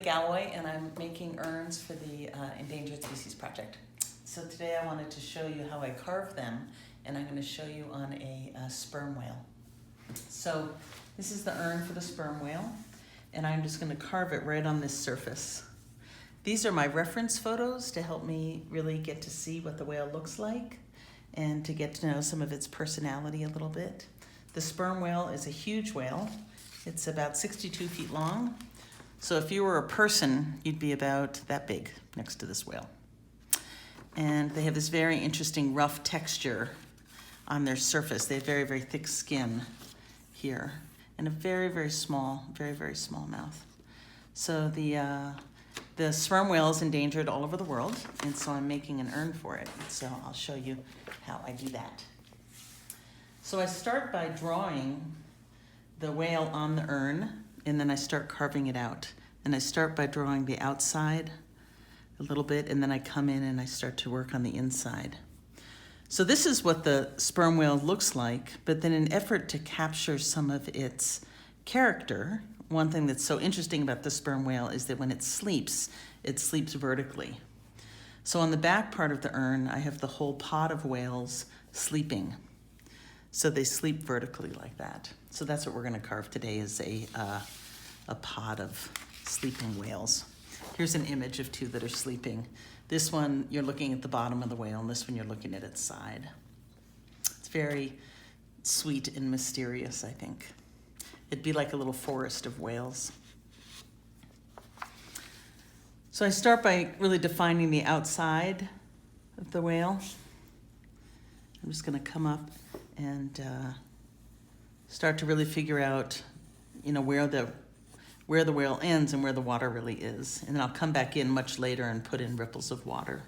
Galloway, and I'm making urns for the Endangered Species Project. So today I wanted to show you how I carve them, and I'm going to show you on a sperm whale. So this is the urn for the sperm whale, and I'm just going to carve it right on this surface. These are my reference photos to help me really get to see what the whale looks like and to get to know some of its personality a little bit. The sperm whale is a huge whale. It's about 62 feet long. So if you were a person, you'd be about that big next to this whale. And they have this very interesting rough texture on their surface. They have very, very thick skin here and a very, very small mouth. So the sperm whale is endangered all over the world, and so I'm making an urn for it. So I'll show you how I do that. So I start by drawing the whale on the urn, and then I start carving it out. And I start by drawing the outside a little bit, and then I come in and I start to work on the inside. So this is what the sperm whale looks like, but then in an effort to capture some of its character, one thing that's so interesting about the sperm whale is that when it sleeps vertically. So on the back part of the urn, I have the whole pod of whales sleeping. So they sleep vertically like that. So that's what we're going to carve today, is a pod of sleeping whales. Here's an image of two that are sleeping. This one, you're looking at the bottom of the whale, and this one, you're looking at its side. It's very sweet and mysterious, I think. It'd be like a little forest of whales. So I start by really defining the outside of the whale. I'm just going to come up and start to really figure out, where the whale ends and where the water really is. And then I'll come back in much later and put in ripples of water.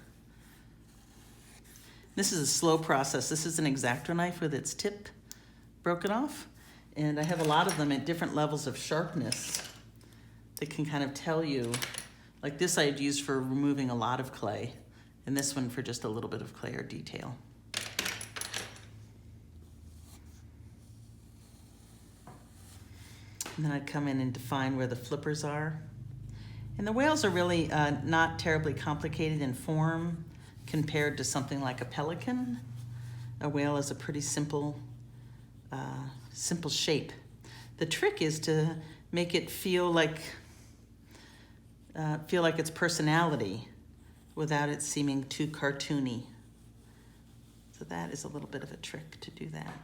This is a slow process. This is an X-Acto knife with its tip broken off. And I have a lot of them at different levels of sharpness that can kind of tell you, like this I'd use for removing a lot of clay, and this one for just a little bit of clay or detail. And then I'd come in and define where the flippers are. And the whales are really not terribly complicated in form compared to something like a pelican. A whale is a pretty simple shape. The trick is to make it feel like its personality without it seeming too cartoony. So that is a little bit of a trick to do that.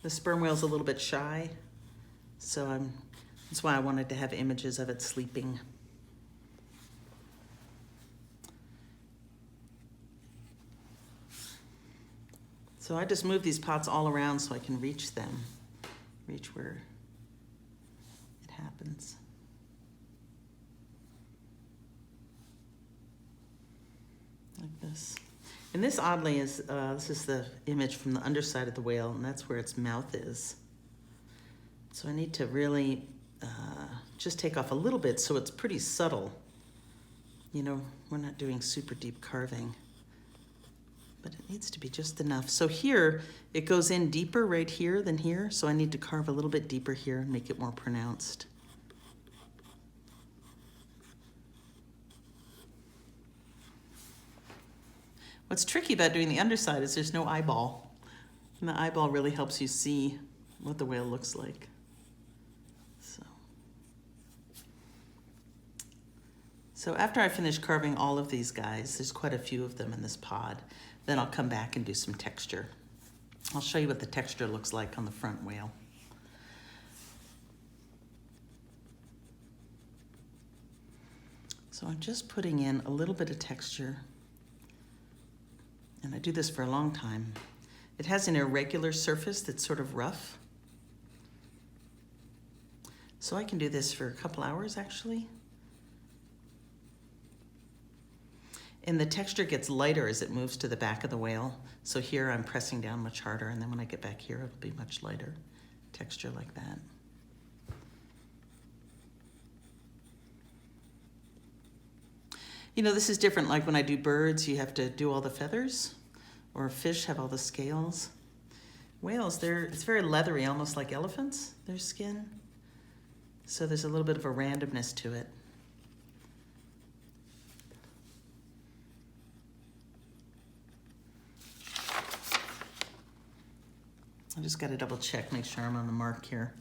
The sperm whale's a little bit shy, so that's why I wanted to have images of it sleeping. So I just move these pots all around so I can reach them, reach where it happens. Like this. And this, oddly, is the image from the underside of the whale, and that's where its mouth is. So I need to really just take off a little bit so it's pretty subtle. We're not doing super deep carving, but it needs to be just enough. So here, it goes in deeper right here than here, so I need to carve a little bit deeper here and make it more pronounced. What's tricky about doing the underside is there's no eyeball. And the eyeball really helps you see what the whale looks like. So after I finish carving all of these guys, there's quite a few of them in this pod, then I'll come back and do some texture. I'll show you what the texture looks like on the front whale. So I'm just putting in a little bit of texture. And I do this for a long time. It has an irregular surface that's sort of rough. So I can do this for a couple hours, actually. And the texture gets lighter as it moves to the back of the whale. So here I'm pressing down much harder, and then when I get back here, it'll be much lighter texture like that. This is different, like when I do birds, you have to do all the feathers, or fish have all the scales. Whales, it's very leathery, almost like elephants, their skin. So there's a little bit of a randomness to it. I just got to double check, make sure I'm on the mark here.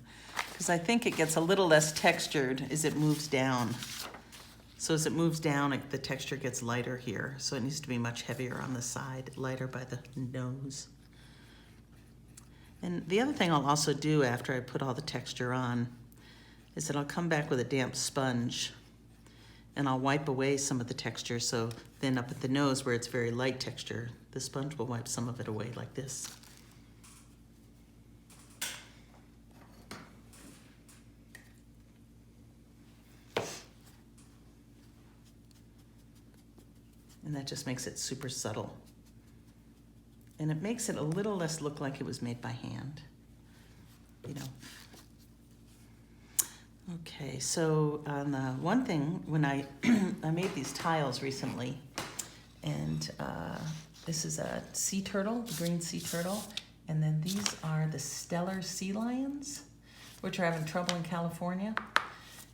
Because I think it gets a little less textured as it moves down. So as it moves down, the texture gets lighter here. So it needs to be much heavier on the side, lighter by the nose. And the other thing I'll also do after I put all the texture on is that I'll come back with a damp sponge and I'll wipe away some of the texture. So then up at the nose where it's very light texture, the sponge will wipe some of it away like this. And that just makes it super subtle. And it makes it a little less look like it was made by hand, you know. Okay, so on the one thing, when I made these tiles recently, and this is a sea turtle, the green sea turtle, and then these are the stellar sea lions, which are having trouble in California.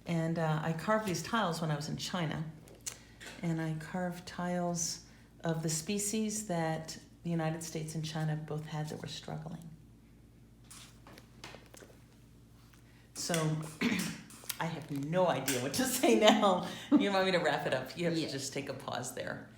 And I carved these tiles when I was in China, and I carved tiles of the species that the United States and China both had that were struggling. So I have no idea what to say now. You want me to wrap it up? You have to just take a pause there.